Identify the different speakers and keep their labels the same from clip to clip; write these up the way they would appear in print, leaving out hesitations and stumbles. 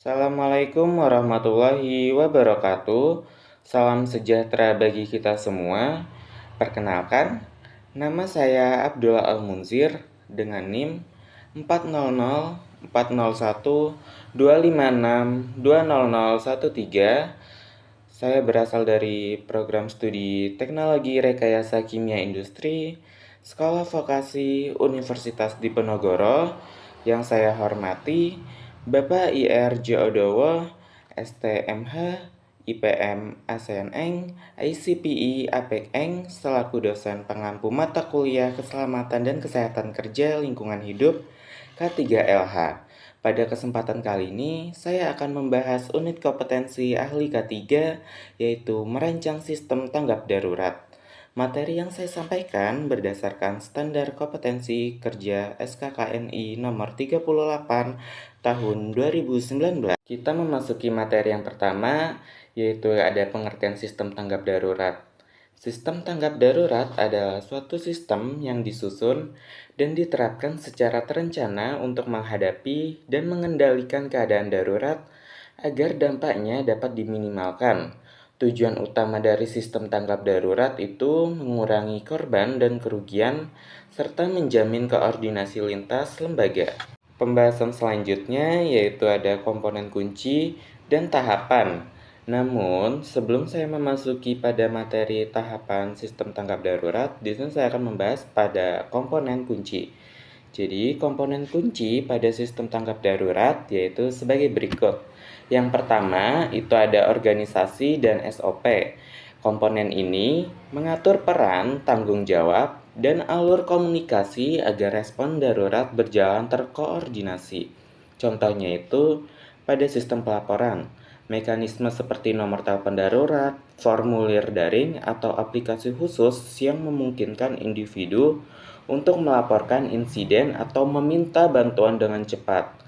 Speaker 1: Assalamualaikum warahmatullahi wabarakatuh. Salam sejahtera bagi kita semua. Perkenalkan, nama saya Abdullah Al-Munzir dengan NIM 400 401 256 20013. Saya berasal dari program studi Teknologi Rekayasa Kimia Industri, Sekolah Vokasi Universitas Diponegoro. Yang saya hormati Bapak IR Jodowo, STMH, IPM ASNeng, ICPI APEKeng, selaku dosen pengampu mata kuliah Keselamatan dan Kesehatan Kerja Lingkungan Hidup K3LH. Pada kesempatan kali ini, saya akan membahas unit kompetensi ahli K3, yaitu merancang sistem tanggap darurat. Materi yang saya sampaikan berdasarkan Standar Kompetensi Kerja SKKNI nomor 38 tahun 2019. Kita memasuki materi yang pertama, yaitu ada pengertian sistem tanggap darurat. Sistem tanggap darurat adalah suatu sistem yang disusun dan diterapkan secara terencana untuk menghadapi dan mengendalikan keadaan darurat agar dampaknya dapat diminimalkan. Tujuan utama dari sistem tanggap darurat itu mengurangi korban dan kerugian serta menjamin koordinasi lintas lembaga. Pembahasan selanjutnya yaitu ada komponen kunci dan tahapan. Namun, sebelum saya memasuki pada materi tahapan sistem tanggap darurat, di sini saya akan membahas pada komponen kunci. Jadi, komponen kunci pada sistem tanggap darurat yaitu sebagai berikut. Yang pertama, itu ada organisasi dan SOP. Komponen ini mengatur peran, tanggung jawab, dan alur komunikasi agar respon darurat berjalan terkoordinasi. Contohnya itu pada sistem pelaporan. Mekanisme seperti nomor telepon darurat, formulir daring, atau aplikasi khusus yang memungkinkan individu untuk melaporkan insiden atau meminta bantuan dengan cepat.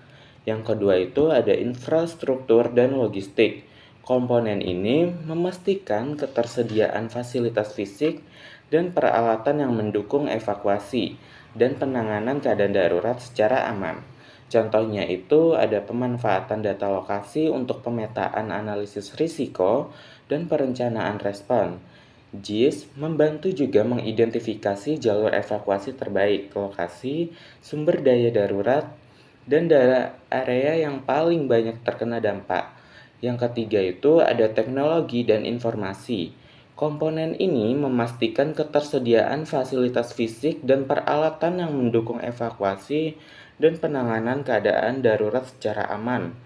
Speaker 1: Yang kedua itu ada infrastruktur dan logistik. Komponen ini memastikan ketersediaan fasilitas fisik dan peralatan yang mendukung evakuasi dan penanganan keadaan darurat secara aman. Contohnya itu ada pemanfaatan data lokasi untuk pemetaan analisis risiko dan perencanaan respon. JIS membantu juga mengidentifikasi jalur evakuasi terbaik ke lokasi, sumber daya darurat, dan daerah area yang paling banyak terkena dampak. Yang ketiga itu ada teknologi dan informasi. Komponen ini memastikan ketersediaan fasilitas fisik dan peralatan yang mendukung evakuasi dan penanganan keadaan darurat secara aman.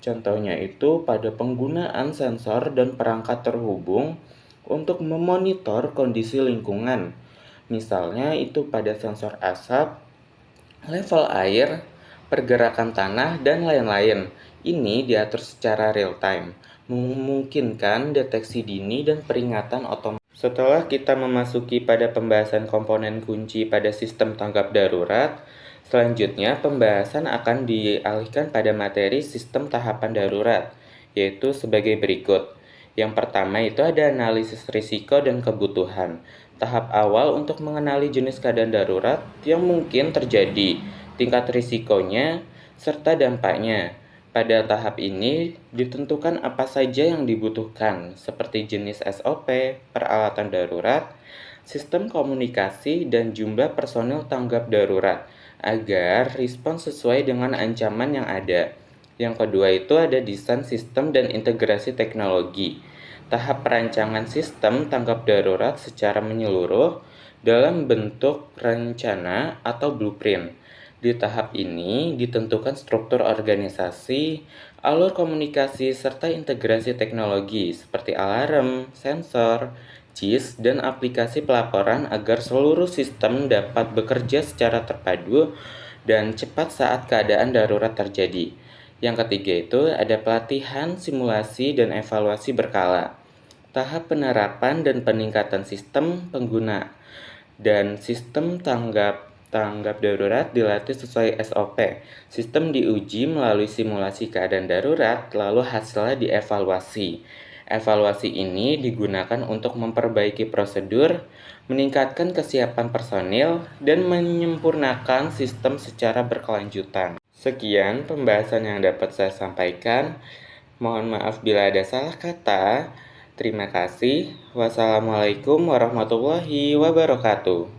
Speaker 1: Contohnya itu pada penggunaan sensor dan perangkat terhubung untuk memonitor kondisi lingkungan. Misalnya itu pada sensor asap, level air, pergerakan tanah, dan lain-lain. Ini diatur secara real time, memungkinkan deteksi dini dan peringatan otomatis. Setelah kita memasuki pada pembahasan komponen kunci pada sistem tanggap darurat, selanjutnya pembahasan akan dialihkan pada materi sistem tahapan darurat, yaitu sebagai berikut. Yang pertama itu ada analisis risiko dan kebutuhan. Tahap awal untuk mengenali jenis keadaan darurat yang mungkin terjadi, tingkat risikonya, serta dampaknya. Pada tahap ini ditentukan apa saja yang dibutuhkan, seperti jenis SOP, peralatan darurat, sistem komunikasi, dan jumlah personil tanggap darurat, agar respons sesuai dengan ancaman yang ada. Yang kedua itu ada desain sistem dan integrasi teknologi. Tahap perancangan sistem tanggap darurat secara menyeluruh dalam bentuk rencana atau blueprint. Di tahap ini ditentukan struktur organisasi, alur komunikasi, serta integrasi teknologi seperti alarm, sensor, JIS, dan aplikasi pelaporan agar seluruh sistem dapat bekerja secara terpadu dan cepat saat keadaan darurat terjadi. Yang ketiga itu ada pelatihan, simulasi, dan evaluasi berkala. Tahap penerapan dan peningkatan sistem pengguna dan sistem tanggap darurat dilatih sesuai SOP. Sistem diuji melalui simulasi keadaan darurat, lalu hasilnya dievaluasi. Evaluasi ini digunakan untuk memperbaiki prosedur, meningkatkan kesiapan personil, dan menyempurnakan sistem secara berkelanjutan. Sekian pembahasan yang dapat saya sampaikan. Mohon maaf bila ada salah kata. Terima kasih. Wassalamualaikum warahmatullahi wabarakatuh.